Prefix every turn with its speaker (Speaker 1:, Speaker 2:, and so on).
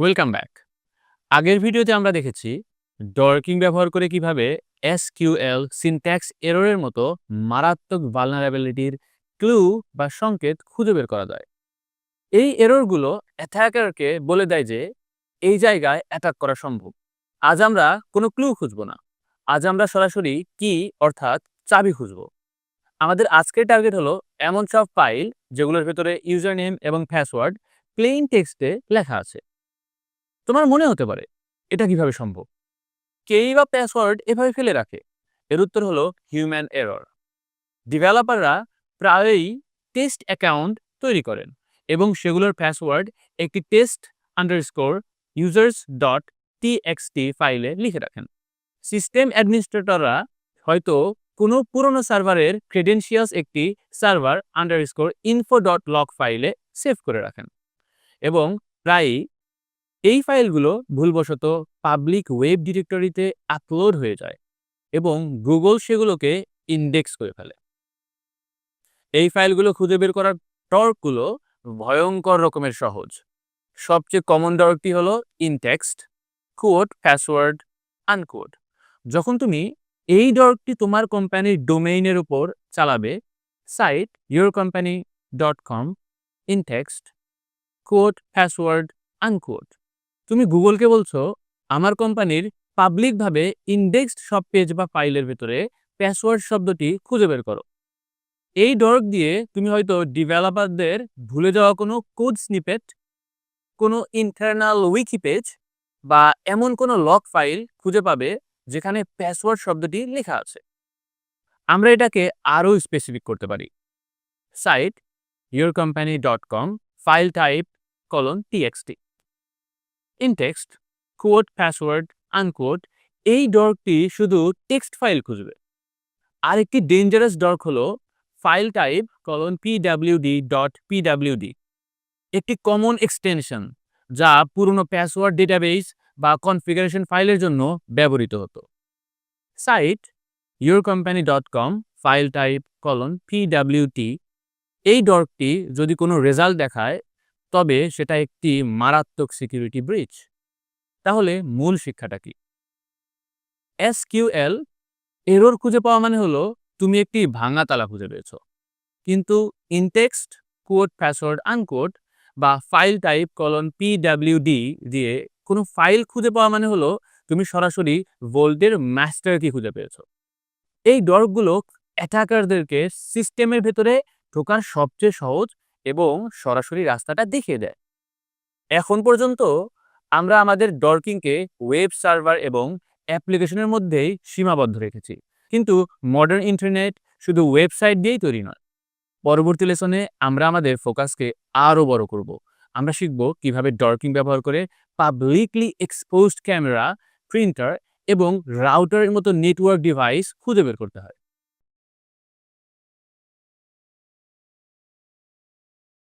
Speaker 1: Welcome back. আগের ভিডিওতে আমরা দেখেছি ডর্কিং ব্যবহার করে কিভাবে এসকিউএল সিনট্যাক্স এররের মতো মারাত্মক ভালনারেবিলিটির ক্লু বা সংকেত খুঁজে বের করা যায়। এই এররগুলো অ্যাটাকারকে বলে দেয় যে এই জায়গায় অ্যাটাক করা সম্ভব। আজ আমরা কোনো ক্লু খুঁজব না, আজ আমরা সরাসরি কি অর্থাৎ চাবি খুঁজব। আমাদের আজকের টার্গেট হলো এমন সব ফাইল যেগুলোর ভেতরে ইউজার নেম এবং পাসওয়ার্ড প্লেইন টেক্সটে লেখা আছে। তোমার মনে হতে পারে এটা কিভাবে সম্ভব, কেই বা পাসওয়ার্ড এভাবে ফেলে রাখে? এর উত্তর হলো হিউম্যান এরর। ডেভেলপাররা প্রায়ই টেস্ট অ্যাকাউন্ট তৈরি করেন এবং সেগুলোর পাসওয়ার্ড একটি test underscore users dot TXT ফাইলে লিখে রাখেন। সিস্টেম অ্যাডমিনিস্ট্রেটররা হয়তো কোনো পুরনো সার্ভারের ক্রেডেনশিয়ালস একটি server underscore info dot log ফাইলে সেভ করে রাখেন এবং প্রায়ই এই ফাইলগুলো ভুলবশত পাবলিক ওয়েব ডিরেক্টরিতে আপলোড হয়ে যায় এবং গুগল সেগুলোকে ইন্ডেক্স করে ফেলে। এই ফাইলগুলো খুঁজে বের করার টর্কগুলো ভয়ঙ্কর রকমের সহজ। সবচেয়ে কমন টর্কটি হলো ইনটেক্সট কোড পাসওয়ার্ড আনকোড। যখন তুমি এই টর্কটি তোমার কোম্পানির ডোমেইনের উপর চালাবে, সাইট yourcompany.com ইনটেক্সট কোড পাসওয়ার্ড আনকোড, তুমি গুগলকে বলছো আমার কোম্পানির পাবলিকভাবে ইন্ডেক্সড সব পেজ বা ফাইলের ভেতরে পাসওয়ার্ড শব্দটি খুঁজে বের করো। এই ডর্ক দিয়ে তুমি হয়তো ডেভেলপারদের ভুলে যাওয়া কোনো কোড স্নিপেট, কোনো ইন্টারনাল উইকি পেজ বা এমন কোনো লগ ফাইল খুঁজে পাবে যেখানে পাসওয়ার্ড শব্দটি লেখা আছে। আমরা এটাকে আরও স্পেসিফিক করতে পারি। Site yourcompany.com file type txt intext code password আনকোড। এই ডর্কটি শুধু টেক্সট ফাইল খুঁজবে। আরেকটি ডেঞ্জারাস ডর্ক হলো ফাইল টাইপ pwd.pwd, একটি কমন এক্সটেনশন যা পুরনো পাসওয়ার্ড ডেটাবেস বা কনফিগারেশন ফাইলের জন্য ব্যবহৃত হতো। Site yourcompany.com file type pwt, এই ডর্কটি যদি কোনো রেজাল্ট দেখায় তবে সেটা একটি মারাত্মক সিকিউরিটি ব্রিচ। তাহলে মূল শিক্ষাটা কি? এসকিউএল এরর খুঁজে পাওয়া মানে হলো তুমি একটি ভাঙা তালা খুঁজে পেয়েছো, কিন্তু ইনটেক্সট কোড পাসওয়ার্ড আনকোড বা ফাইল টাইপ pwd দিয়ে কোনো ফাইল খুঁজে পাওয়া মানে হলো তুমি সরাসরি ভোল্টের মাস্টার কি খুঁজে পেয়েছো। এই ডর্কগুলো অ্যাটাকারদেরকে সিস্টেমের ভেতরে ঢোকার সবচেয়ে সহজ এবং সরাসরি রাস্তাটা দেখিয়ে দেয়। এখন পর্যন্ত আমরা আমাদের ডর্কিংকে ওয়েব সার্ভার এবং অ্যাপ্লিকেশনের মধ্যেই সীমাবদ্ধ রেখেছি, কিন্তু মডার্ন ইন্টারনেট শুধু ওয়েবসাইট দিয়েই তৈরি নয়। পরবর্তী লেসনে আমরা আমাদের ফোকাসকে আরও বড় করব। আমরা শিখব কিভাবে ডর্কিং ব্যবহার করে পাবলিকলি এক্সপোজড ক্যামেরা, প্রিন্টার এবং রাউটারের মতো নেটওয়ার্ক ডিভাইস খুঁজে বের করতে হয়।